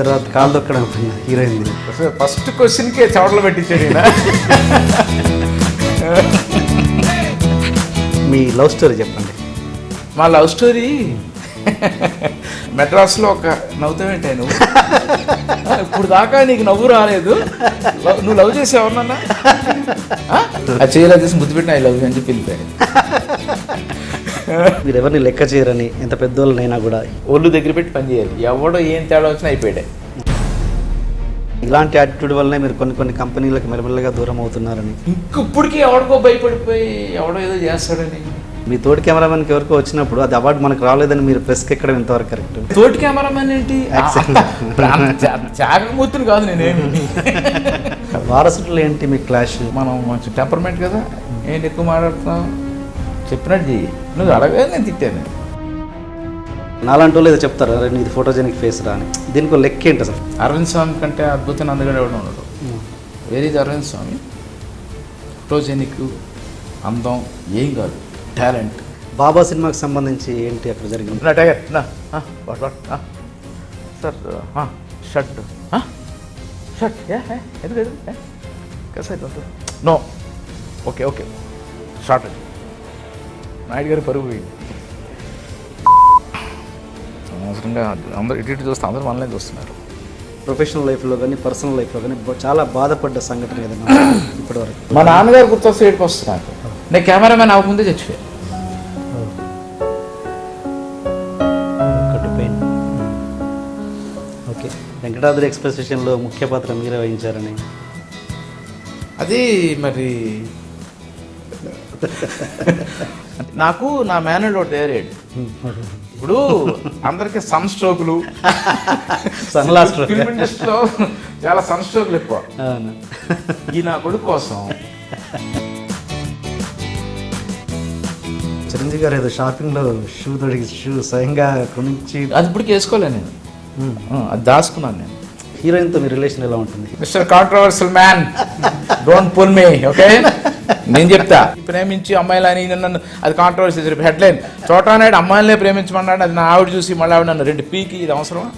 తర్వాత కాలు దొక్కడం heroine. First క్వశ్చన్కే చవటలు పెట్టించాడు ఈయన. మీ లవ్ స్టోరీ చెప్పండి. మా లవ్ స్టోరీ మెడ్రాస్లో ఒక నవ్వుతావేంటే నువ్వు ఇప్పుడు దాకా నీకు నవ్వు రాలేదు. నువ్వు లవ్ చేసి ఎవరినన్నా ఆ చేయలేదు చేసి ముద్దు పెట్టిన ఐ లవ్ అని చెప్పి వెళ్ళిపోయాడు. మీరు ఎవరిని లెక్క చేయరని, ఎంత పెద్దోళ్ళనైనా కూడా ఒళ్ళు దగ్గర పెట్టి పని చేయాలి. ఎవడో ఏం తేడా వచ్చినా అయిపోయాడే. ఇలాంటి యాటిట్యూడ్ వల్లనే మీరు కొన్ని కంపెనీలకు మెల్లమెల్లగా దూరం అవుతున్నారని. ఇంకప్పటికీ ఎవడికో భయపడిపోయి ఎవడో ఏదో చేస్తాడని. మీ తోటి కెమెరామెన్కి ఎవరికో వచ్చినప్పుడు అది అవార్డు మనకు రాలేదని మీరు ప్రెస్కి ఎక్కడం ఎంతవరకు కరెక్ట్? తోటి కెమెరామెన్ ఏంటి? త్యాగమూర్తిని కాదు నేనేమి. వారసులు ఏంటి మీ క్లాష్? మనం కొంచెం టెంపర్మెంట్ కదా, ఏంటి ఎక్కువ మాట్లాడుతున్నావు, చెప్పినట్టు చెయ్యి. నువ్వు అడగదు, నేను తిట్టాను. నాలాంటి వాళ్ళు ఏదో చెప్తారు, అరే నీది ఫోటోజెనిక్ ఫేస్ రా అని. దీనికి లెక్క ఏంటి అసలు? అరవింద్ స్వామి కంటే అద్భుతం అందుకని ఎవడు ఉన్నాడు. వేరేది అరవింద్ స్వామి. ఫోటోజెనిక్ అందం ఏం కాదు, టాలెంట్. బాబా సినిమాకి సంబంధించి ఏంటి అక్కడ జరిగింది? టైగర్ సార్ షర్ట్ షర్ట్ ఎందుకు కసైట్ no okay okay short. Naidu గారి పరుగు పోయింది. అనవసరంగా అందరూ ఇటు చూస్తే అందరూ మనల్ని చూస్తున్నారు. ప్రొఫెషనల్ లైఫ్లో కానీ పర్సనల్ లైఫ్లో కానీ చాలా బాధపడ్డ సంఘటన ఏదైనా ఇప్పటివరకు? మా నాన్నగారు గుర్తొస్తే ఏడుపు వస్తుంది నాకు. నేను కెమెరామెన్ అవ్వకముందే చచ్చిపోయాను. ఓకే. వెంకటాద్రి ఎక్స్ప్రెస్ విషయంలో ముఖ్య పాత్ర మీరే వహించారని. అది మరి నాకు నా మేనల్డ్ ఒకటి తయారాడు. ఇప్పుడు అందరికీ సన్ స్ట్రోకులు, ఫిల్మ్ ఇండస్ట్రీలో చాలా సన్ స్ట్రోకులు ఎక్కువ. ఈ నా కొడుకు కోసం చిరంజీవి గారు ఏదో షాపింగ్లో షూ స్వయంగా కొనిచ్చి అది ఇప్పటికి వేసుకోలే నేను, అది దాచుకున్నాను నేను. హీరోయిన్తో మీ రిలేషన్ ఎలా ఉంటుంది? Mister controversial man, don't pull me, okay? నేను చెప్తా, ప్రేమించి అమ్మాయిలని నన్ను, అది కాంట్రవర్సీ హెడ్లైన్. చోటానాయుడు అమ్మాయిలనే ప్రేమించమన్నాడు, అది నా ఆవిడ చూసి మళ్ళీ ఆవిడ నన్ను 2 పీకి, ఇది అవసరమా?